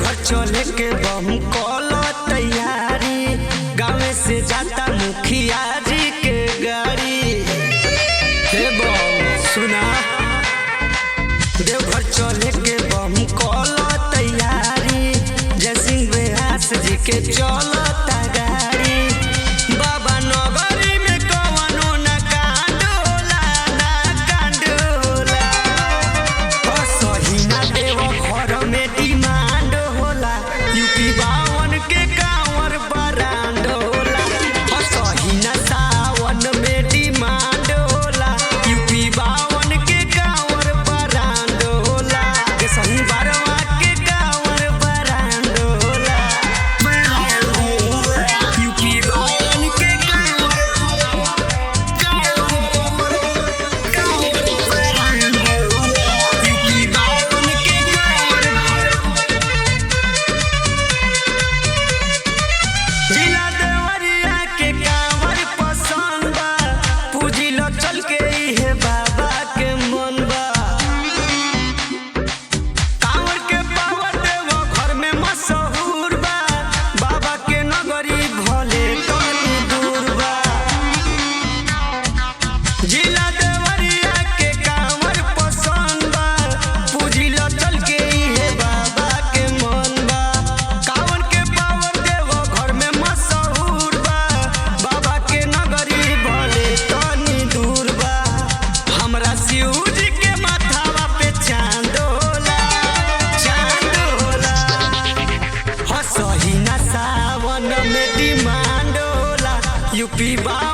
देवघर चले के बम कलो तैयारी, गाँव से जाता मुखिया जी के गाड़ी। हे बम सुना, देवघर चले के बम कलो तैयारी, जय सिंह व्यास जी के चलता गाड़ी। बाबा नगरी में कवनो न कांड होला, ना कांड होला। सही ना देवघर में डिमांड होला, यूपी 52 के कांवर बरांड होला। सही ना सावन में डिमांड होला, यूपी 52 के कांवर बरांड होला। के सही बारवा के कांवर बरांड होला, यूपी 52 के कांवर बरांड होला, यूपी 52 के कांवर। जिला देवरिया के कांवर पसंद बा, पूजिलो चल के इहे बाबा के मन बा। कांवर के पावर देवो घर में मशहूर बा, बाबा के नगरी भले तनी दूर बा। जिला देवरिया के कांवर पसंद बा, पूजिलो चल के इहे बाबा के मन बा। कांवर के पावर देवो घर में मशहूर बा, बाबा के नगरी भले तनी दूर बा। हमरा शिव जी के माथावा पे चांद होला, चांद होला। सही ना सावन में डिमांड होला, यूपी 52